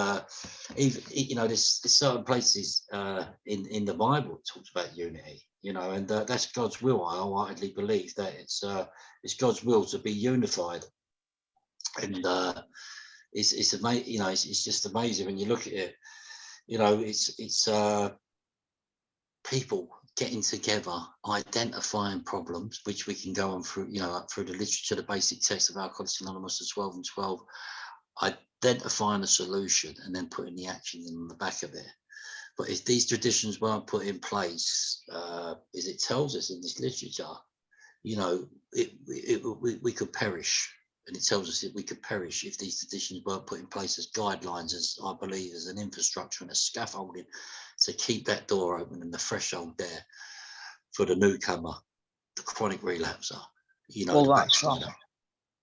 even, you know, there's certain places in the Bible that talks about unity, you know, and that's God's will. I wholeheartedly believe that it's God's will to be unified. And it's amazing, you know, it's just amazing when you look at it. You know, it's people getting together, identifying problems, which we can go on through, you know, up through the literature, the basic text of Alcoholics Anonymous, the 12 and 12, identifying a solution and then putting the action in the back of it. But if these traditions weren't put in place, as it tells us in this literature, you know, we could perish. And it tells us that we could perish if these traditions weren't put in place as guidelines, as I believe, as an infrastructure and a scaffolding to keep that door open and the threshold there for the newcomer, the chronic relapser, you know, the backslider.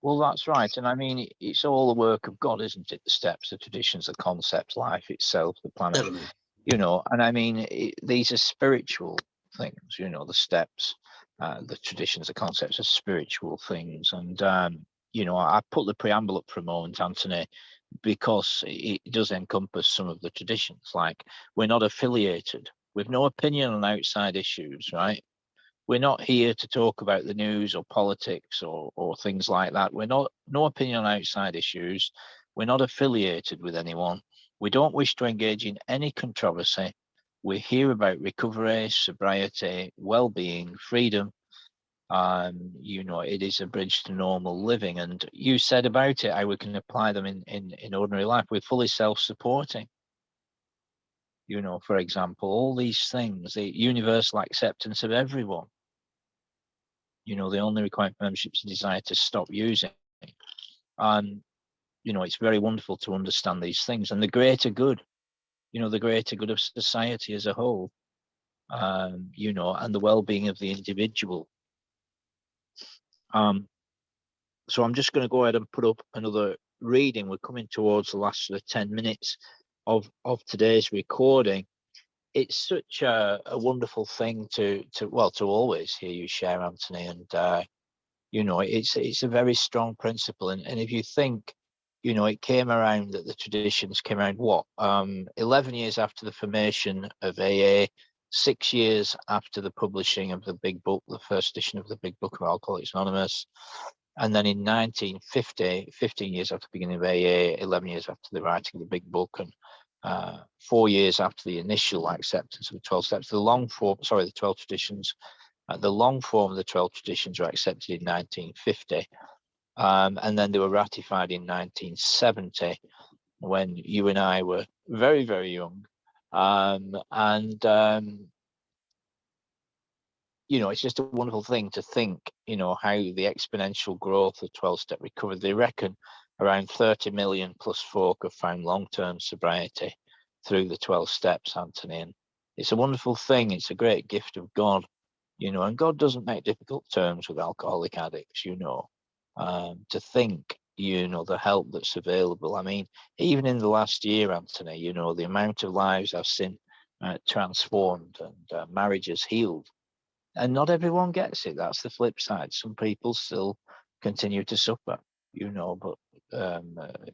Well, that's right. And I mean, it's all the work of God, isn't it? The steps, the traditions, the concepts, life itself, the planet,
Definitely.
you know, and I mean, these are spiritual things, you know, the steps, the traditions, the concepts are spiritual things. And, you know, I put the preamble up for a moment, Anthony, because it does encompass some of the traditions. Like, we're not affiliated. We've no opinion on outside issues, right? We're not here to talk about the news or politics or things like that. We're no opinion on outside issues. We're not affiliated with anyone. We don't wish to engage in any controversy. We're here about recovery, sobriety, well-being, freedom. You know, it is a bridge to normal living. And you said about it, how we can apply them in ordinary life. We're fully self-supporting. You know, for example, all these things, the universal acceptance of everyone. You know, the only requirement for membership is a desire to stop using. And, you know, it's very wonderful to understand these things and the greater good, you know, the greater good of society as a whole, you know, and the well-being of the individual. So I'm just going to go ahead and put up another reading. We're coming towards the last sort of 10 minutes of today's recording. It's such a wonderful thing to always hear you share, Anthony. And, you know, it's a very strong principle. And if you think, you know, it came around, that the traditions came around, 11 years after the formation of AA, 6 years after the publishing of the big book, the first edition of the big book of Alcoholics Anonymous. And then in 1950, 15 years after the beginning of AA, 11 years after the writing of the big book, and 4 years after the initial acceptance of the 12 steps, the 12 traditions, the long form of the 12 traditions were accepted in 1950. And then they were ratified in 1970, when you and I were very, very young. You know, it's just a wonderful thing to think, you know, how the exponential growth of 12-step recovery. They reckon around 30 million plus folk have found long-term sobriety through the 12 steps, Anthony. And it's a wonderful thing. It's a great gift of God, you know, and God doesn't make difficult terms with alcoholic addicts, you know. To think, you know, the help that's available. I mean, even in the last year, Anthony, you know, the amount of lives I've seen transformed and marriages healed. And not everyone gets it. That's the flip side. Some people still continue to suffer, you know, but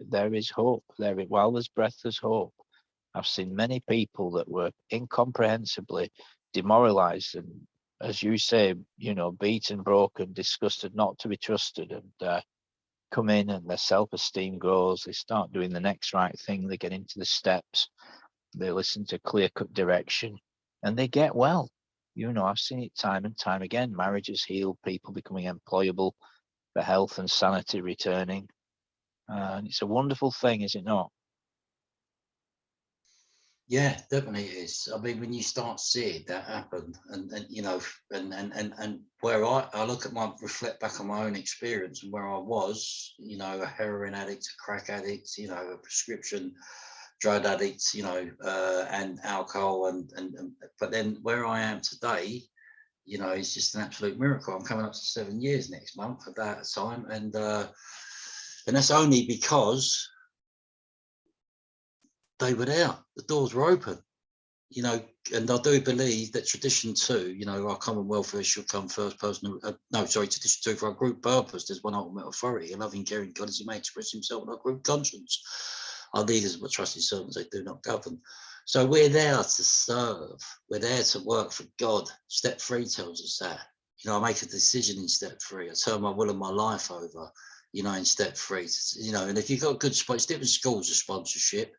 there is hope. While there's breath, there's hope. I've seen many people that were incomprehensibly demoralized and, as you say, you know, beaten, broken, disgusted, not to be trusted. And come in and their self-esteem grows. They start doing the next right thing. They get into the steps. They listen to clear-cut direction, and they get well. You know, I've seen it time and time again. Marriages healed, people becoming employable, the health and sanity returning. And it's a wonderful thing, is it not?
Yeah, definitely it is. I mean, when you start seeing that happen, and you know, and where I look at reflect back on my own experience and where I was, you know, a heroin addict, a crack addict, you know, a prescription drug addict, you know, and alcohol, and but then where I am today, you know, it's just an absolute miracle. I'm coming up to 7 years next month at that time, and that's only because they were there. The doors were open, you know, and I do believe that tradition two, you know, our common welfare should come first. Personal, tradition two, for our group purpose, there's one ultimate authority, a loving, caring God as he may express himself in our group conscience. Our leaders are trusted servants, they do not govern. So we're there to serve. We're there to work for God. Step 3 tells us that. You know, I make a decision in step 3. I turn my will and my life over, you know, in step 3. You know, and if you've got good sponsors, different schools of sponsorship,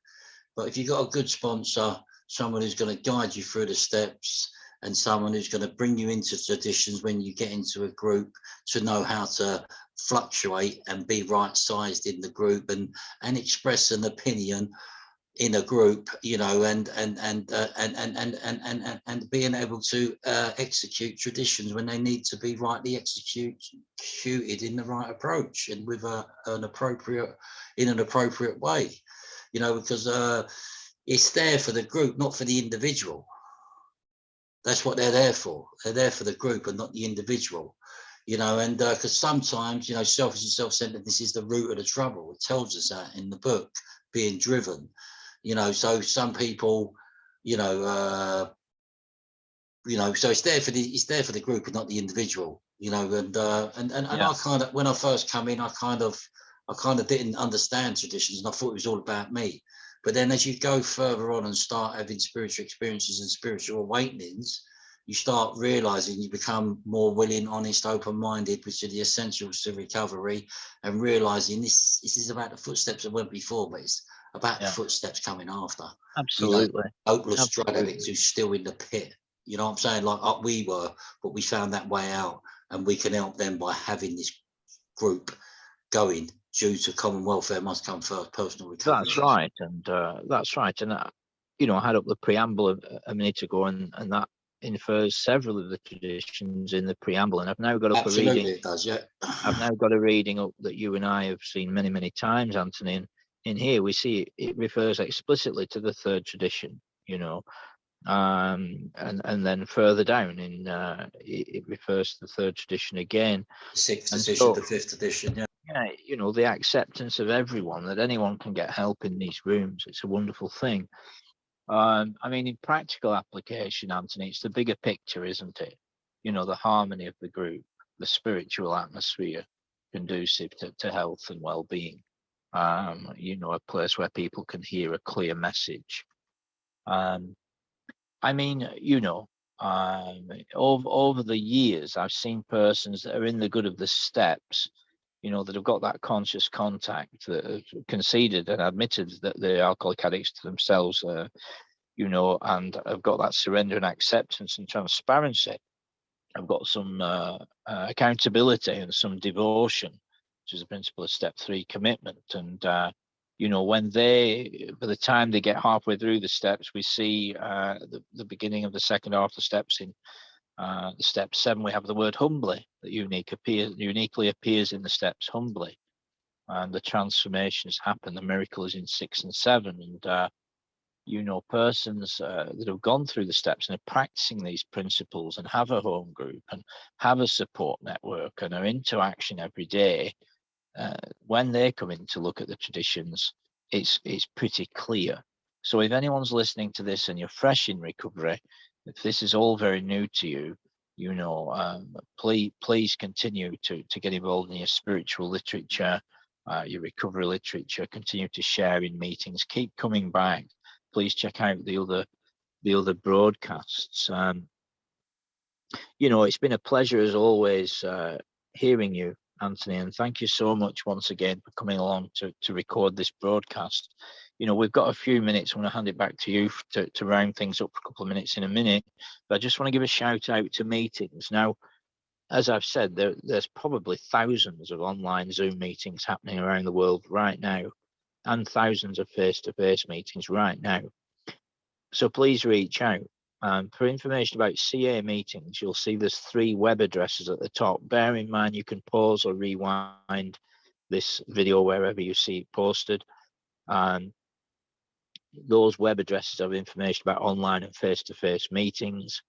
but if you've got a good sponsor, someone who's going to guide you through the steps, and someone who's going to bring you into traditions when you get into a group, to know how to fluctuate and be right sized in the group, and express an opinion in a group, you know, and being able to execute traditions when they need to be rightly executed in the right approach and with an appropriate way, you know, because it's there for the group, not for the individual. That's what they're there for. They're there for the group and not the individual, you know, and because sometimes, you know, selfish and self-centeredness is the root of the trouble. It tells us that in the book, Being Driven, you know. So some people, you know, so it's there for the group and not the individual, you know. And
Yeah.
I kind of, when I first come in, I kind of didn't understand traditions, and I thought it was all about me. But then as you go further on and start having spiritual experiences and spiritual awakenings, you start realizing, you become more willing, honest, open-minded, which are the essentials to recovery, and realizing this is about the footsteps that went before, but it's about the footsteps coming after.
Absolutely.
You know, hopeless drug addicts who's still in the pit. You know what I'm saying? Like we were, but we found that way out, and we can help them by having this group going. Due to common welfare must come first, personal recovery.
That's right, and that's right. And you know, I had up the preamble a minute ago, and that infers several of the traditions in the preamble. And I've now got up a reading.
It does, yeah.
I've now got a reading up that you and I have seen many, many times, Anthony. And in here we see it refers explicitly to the third tradition. You know, and then further down in it refers to the third tradition again.
The 6th
And
edition,
so,
the 5th edition, yeah.
yeah, you know, the acceptance of everyone, that anyone can get help in these rooms. It's a wonderful thing. I mean, in practical application, Anthony, it's the bigger picture, isn't it? You know, the harmony of the group, the spiritual atmosphere conducive to health and well-being. You know, a place where people can hear a clear message. I mean, you know, over the years, I've seen persons that are in the good of the steps, you know, that have got that conscious contact, that have conceded and admitted that they're alcoholic addicts to themselves, you know, and have got that surrender and acceptance and transparency. I've got some accountability and some devotion, which is the principle of step 3, commitment. And you know, when by the time they get halfway through the steps, we see the beginning of the second half of the steps. In the step 7, we have the word humbly, that uniquely appears in the steps, humbly, and the transformations happen. The miracle is in 6 and 7, and you know, persons that have gone through the steps and are practicing these principles and have a home group and have a support network and are into action every day, when they come in to look at the traditions, it's pretty clear. So if anyone's listening to this and you're fresh in recovery, if this is all very new to you, you know, please continue to get involved in your spiritual literature, your recovery literature. Continue to share in meetings. Keep coming back. Please check out the other broadcasts. You know, it's been a pleasure as always hearing you, Anthony, and thank you so much once again for coming along to record this broadcast. You know, we've got a few minutes. I'm going to hand it back to you to round things up for a couple of minutes in a minute. But I just want to give a shout out to meetings. Now, as I've said, there's probably thousands of online Zoom meetings happening around the world right now, and thousands of face-to-face meetings right now. So please reach out. For information about CA meetings, you'll see there's 3 web addresses at the top. Bear in mind, you can pause or rewind this video wherever you see it posted. Those web addresses have information about online and face-to-face meetings.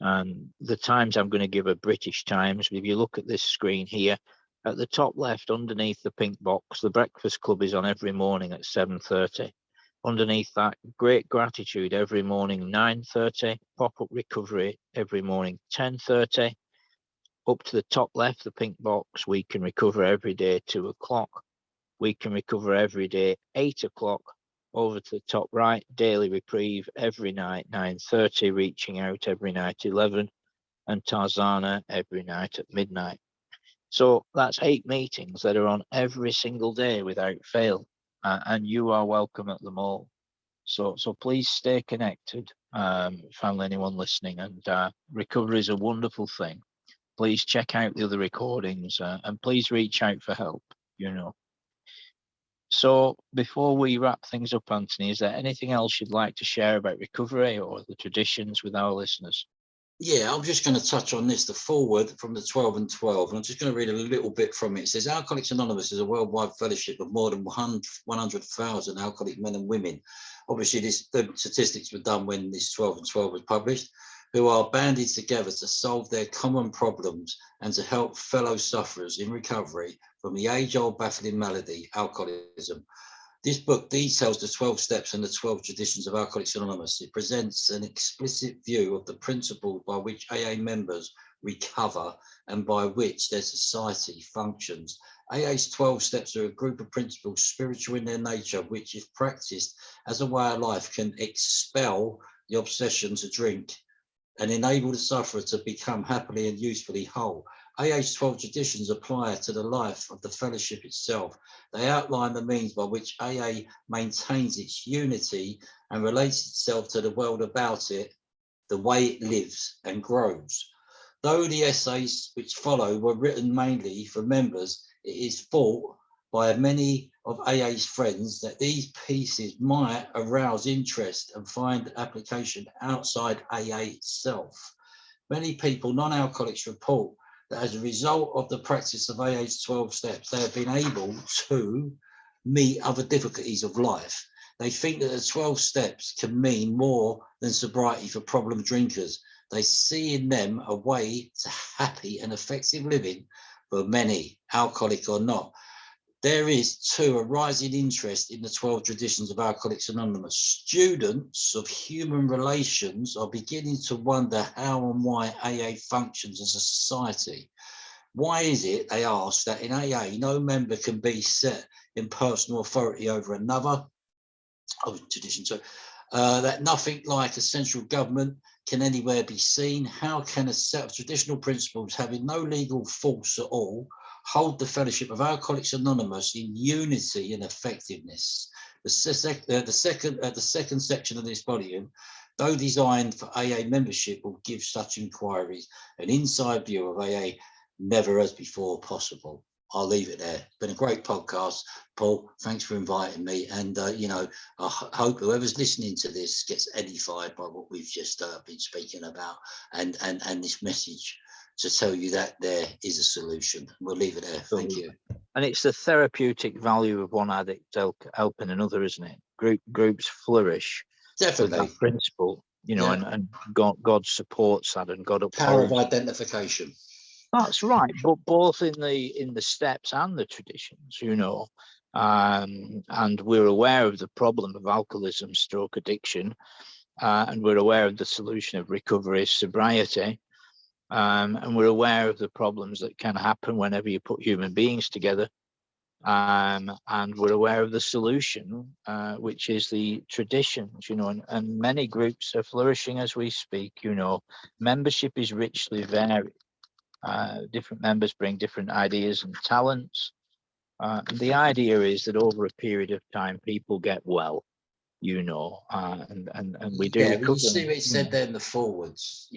And the times, I'm going to give a British times. If you look at this screen here, at the top left, underneath the pink box, the Breakfast Club is on every morning at 7:30. Underneath that, Great Gratitude every morning 9:30, Pop-Up Recovery every morning 10:30. Up to the top left, the pink box, We Can Recover every day 2 o'clock. We Can Recover every day 8 o'clock. Over to the top right, Daily Reprieve every night 9:30, Reaching Out every night 11, and Tarzana every night at midnight. So that's 8 meetings that are on every single day without fail. And you are welcome at them all. So please stay connected, family, anyone listening. And recovery is a wonderful thing. Please check out the other recordings, and please reach out for help, you know. So before we wrap things up, Anthony, is there anything else you'd like to share about recovery or the traditions with our listeners?
Yeah, I'm just going to touch on this, the foreword from the 12 and 12, and I'm just going to read a little bit from it. It says, Alcoholics Anonymous is a worldwide fellowship of more than 100,000 alcoholic men and women. Obviously, the statistics were done when this 12 and 12 was published, who are banded together to solve their common problems and to help fellow sufferers in recovery from the age-old baffling malady, alcoholism. This book details the 12 steps and the 12 traditions of Alcoholics Anonymous. It presents an explicit view of the principles by which AA members recover and by which their society functions. AA's 12 steps are a group of principles, spiritual in their nature, which, if practiced as a way of life, can expel the obsession to drink and enable the sufferer to become happily and usefully whole. AA's 12 traditions apply to the life of the fellowship itself. They outline the means by which AA maintains its unity and relates itself to the world about it, the way it lives and grows. Though the essays which follow were written mainly for members, it is thought by many of AA's friends that these pieces might arouse interest and find application outside AA itself. Many people, non-alcoholics, report that as a result of the practice of AA's 12 steps, they have been able to meet other difficulties of life. They think that the 12 steps can mean more than sobriety for problem drinkers. They see in them a way to happy and effective living for many, alcoholic or not. There is, too, a rising interest in the 12 traditions of Alcoholics Anonymous. Students of human relations are beginning to wonder how and why AA functions as a society. Why is it, they ask, that in AA no member can be set in personal authority over another? Tradition, so that nothing like a central government can anywhere be seen. How can a set of traditional principles having no legal force at all hold the fellowship of Alcoholics Anonymous in unity and effectiveness? The second section of this volume, though designed for AA membership, will give such inquiries an inside view of AA never as before possible. I'll leave it there. It's been a great podcast, Paul. Thanks for inviting me. And, you know, I hope whoever's listening to this gets edified by what we've just been speaking about and this message to tell you that there is a solution. We'll leave it there. Thank you.
And it's the therapeutic value of one addict helping another, isn't it? Groups flourish.
Definitely.
With that principle, you know,
yeah.
and God supports that, and God upholds.
Power of identification.
That's right, but both in the steps and the traditions, you know, and we're aware of the problem of alcoholism, stroke addiction, and we're aware of the solution of recovery, sobriety, and we're aware of the problems that can happen whenever you put human beings together, and we're aware of the solution, which is the traditions, you know, and many groups are flourishing as we speak. You know, membership is richly varied. Different members bring different ideas and talents. And the idea is that over a period of time, people get well, and we do.
Yeah, well, you see what it said there in the forwards,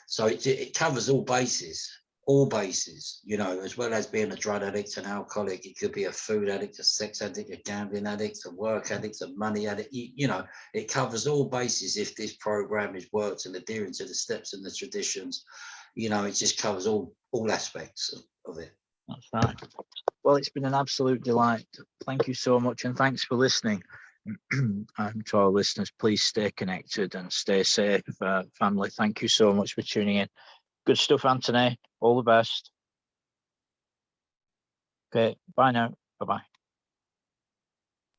so it covers all bases, as well as being a drug addict, an alcoholic. It could be a food addict, a sex addict, a gambling addict, a work addict, a money addict. It covers all bases if this program is worked and adhering to the steps and the traditions. It just covers all aspects of it.
That's right. Well, it's been an absolute delight. Thank you so much, and thanks for listening. To our listeners, please stay connected and stay safe, family. Thank you so much for tuning in. Good stuff, Anthony. All the best. Okay, bye now. Bye-bye.